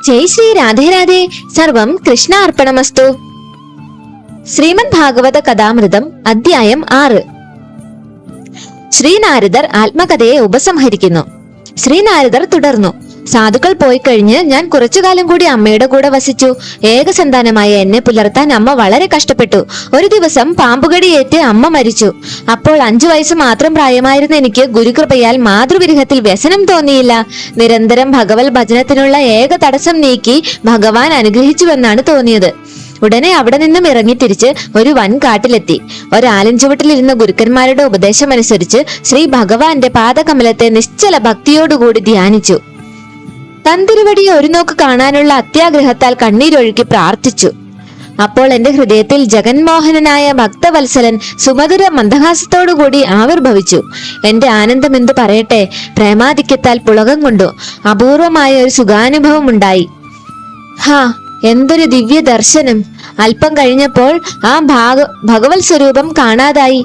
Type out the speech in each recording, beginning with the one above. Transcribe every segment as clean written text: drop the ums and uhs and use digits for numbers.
ജയ് ശ്രീ രാധേ രാധേ. സർവം കൃഷ്ണ അർപ്പണമസ്തു. ശ്രീമദ് ഭാഗവത കഥാമൃതം അധ്യായം 6. ശ്രീനാരദർ ആത്മകഥയെ ഉപസംഹരിക്കുന്നു. ശ്രീനാരദർ തുടർന്നു: സാധുക്കൾ പോയി കഴിഞ്ഞ് ഞാൻ കുറച്ചുകാലം കൂടി അമ്മയുടെ കൂടെ വസിച്ചു. ഏകസന്താനമായ എന്നെ പുലർത്താൻ അമ്മ വളരെ കഷ്ടപ്പെട്ടു. ഒരു ദിവസം പാമ്പുകടിയേറ്റ് അമ്മ മരിച്ചു. അപ്പോൾ 5 വയസ്സ് മാത്രം പ്രായമായിരുന്ന എനിക്ക് ഗുരുകൃപയാൽ മാതൃവിരഹത്തിൽ വ്യസനം തോന്നിയില്ല. നിരന്തരം ഭഗവത് ഭജനത്തിനുള്ള ഏക തടസ്സം നീക്കി ഭഗവാൻ അനുഗ്രഹിച്ചുവെന്നാണ് തോന്നിയത്. ഉടനെ അവിടെ നിന്നും ഇറങ്ങി തിരിച്ച് ഒരു വൻ കാട്ടിലെത്തി. ഒരാലിൻചുവട്ടിലിരുന്ന ഗുരുക്കന്മാരുടെ ഉപദേശമനുസരിച്ച് ശ്രീ ഭഗവാന്റെ പാദകമലത്തെ നിശ്ചല ഭക്തിയോടുകൂടി ധ്യാനിച്ചു. തന്തിരുവടിയെ ഒരു നോക്ക് കാണാനുള്ള അത്യാഗ്രഹത്താൽ കണ്ണീരൊഴുക്കി പ്രാർത്ഥിച്ചു. അപ്പോൾ എന്റെ ഹൃദയത്തിൽ ജഗന്മോഹനനായ ഭക്തവത്സലൻ സുമധുര മന്ദഹാസത്തോടുകൂടി ആവിർഭവിച്ചു. എന്റെ ആനന്ദം എന്തു പറയട്ടെ, പ്രേമാധിക്യത്താൽ പുളകം കൊണ്ടു അപൂർവമായ ഒരു സുഖാനുഭവം ഉണ്ടായി. ഹാ, എന്തൊരു ദിവ്യ ദർശനം! അല്പം കഴിഞ്ഞപ്പോൾ ആ ഭഗവത് സ്വരൂപം കാണാതായി.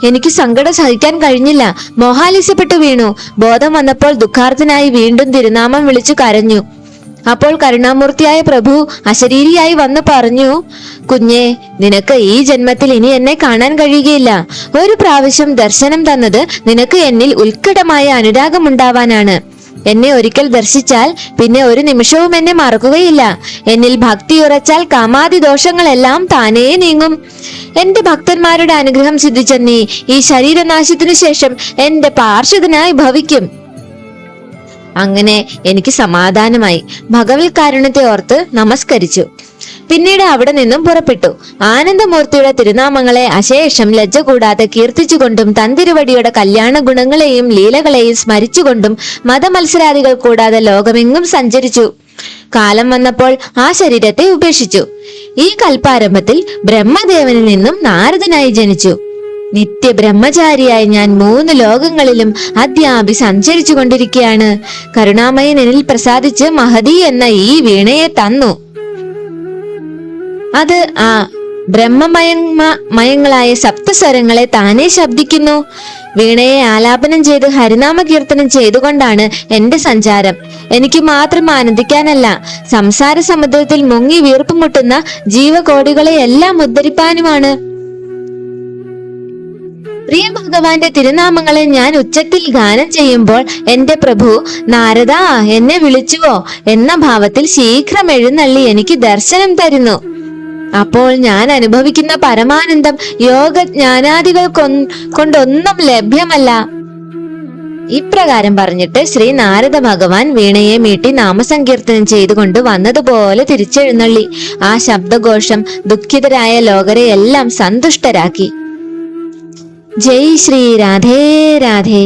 എനിക്ക് സങ്കടം സഹിക്കാൻ കഴിഞ്ഞില്ല. മോഹാലിസ്യപ്പെട്ടു വീണു. ബോധം വന്നപ്പോൾ ദുഃഖാർത്തനായി വീണ്ടും തിരുനാമം വിളിച്ചു കരഞ്ഞു. അപ്പോൾ കരുണാമൂർത്തിയായ പ്രഭു അശരീരിയായി വന്നു പറഞ്ഞു: കുഞ്ഞേ, നിനക്ക് ഈ ജന്മത്തിൽ ഇനി എന്നെ കാണാൻ കഴിയുകയില്ല. ഒരു പ്രാവശ്യം ദർശനം തന്നത് നിനക്ക് എന്നിൽ ഉത്കടമായ അനുരാഗമുണ്ടാവാനാണ്. എന്നെ ഒരിക്കൽ ദർശിച്ചാൽ പിന്നെ ഒരു നിമിഷവും എന്നെ മറക്കുകയില്ല. എന്നിൽ ഭക്തി ഉറച്ചാൽ കാമാദി ദോഷങ്ങളെല്ലാം താനേ നീങ്ങും. എന്റെ ഭക്തന്മാരുടെ അനുഗ്രഹം സിദ്ധിച്ച നീ ഈ ശരീരനാശത്തിനു ശേഷം എന്റെ പാർശ്വതനായി ഭവിക്കും. അങ്ങനെ എനിക്ക് സമാധാനമായി. ഭഗവത് കാരുണ്യത്തെ ഓർത്ത് നമസ്കരിച്ചു. പിന്നീട് അവിടെ നിന്നും പുറപ്പെട്ടു. ആനന്ദമൂർത്തിയുടെ തിരുനാമങ്ങളെ അശേഷം ലജ്ജ കൂടാതെ കീർത്തിച്ചുകൊണ്ടും തന്തിരുവടിയുടെ കല്യാണ ഗുണങ്ങളെയും ലീലകളെയും സ്മരിച്ചുകൊണ്ടും മതമത്സരാദികൾ കൂടാതെ ലോകമെങ്ങും സഞ്ചരിച്ചു. കാലം വന്നപ്പോൾ ആ ശരീരത്തെ ഉപേക്ഷിച്ചു. ഈ കൽപ്പാരംഭത്തിൽ ബ്രഹ്മദേവനിൽ നിന്നും നാരദനായി ജനിച്ചു. നിത്യബ്രഹ്മചാരിയായി ഞാൻ 3 ലോകങ്ങളിലും അദ്യാപി സഞ്ചരിച്ചു കൊണ്ടിരിക്കുകയാണ്. കരുണാമയൻ എന്നിൽ പ്രസാദിച്ച് മഹതി എന്ന ഈ വീണയെ തന്നു. അത് ആ ബ്രഹ്മമയങ്ങളായ സപ്തസ്വരങ്ങളെ താനേ ശബ്ദിക്കുന്നു. വീണയെ ആലാപനം ചെയ്ത് ഹരിനാമ കീർത്തനം ചെയ്തുകൊണ്ടാണ് എന്റെ സഞ്ചാരം. എനിക്ക് മാത്രം ആനന്ദിക്കാനല്ല, സംസാര സമുദ്രത്തിൽ മുങ്ങി വീർപ്പുമുട്ടുന്ന ജീവകോടികളെ എല്ലാം ഉദ്ധരിപ്പാനുമാണ്. പ്രിയ ഭഗവാന്റെ തിരുനാമങ്ങളെ ഞാൻ ഉച്ചത്തിൽ ഗാനം ചെയ്യുമ്പോൾ എന്റെ പ്രഭു നാരദ എന്നെ വിളിച്ചുവോ എന്ന ഭാവത്തിൽ ശീഘ്രം എഴുന്നള്ളി എനിക്ക് ദർശനം തരുന്നു. അപ്പോൾ ഞാൻ അനുഭവിക്കുന്ന പരമാനന്ദം യോഗജ്ഞാനാദികൾ കൊണ്ടൊന്നും ലഭ്യമല്ല. ഇപ്രകാരം പറഞ്ഞിട്ട് ശ്രീ നാരദ ഭഗവാൻ വീണയെ മീട്ടി നാമസങ്കീർത്തനം ചെയ്തുകൊണ്ട് വന്നതുപോലെ തിരിച്ചെഴുന്നള്ളി. ആ ശബ്ദഘോഷം ദുഃഖിതരായ ലോകരെ എല്ലാം സന്തുഷ്ടരാക്കി. ജയ് ശ്രീ രാധേ രാധേ.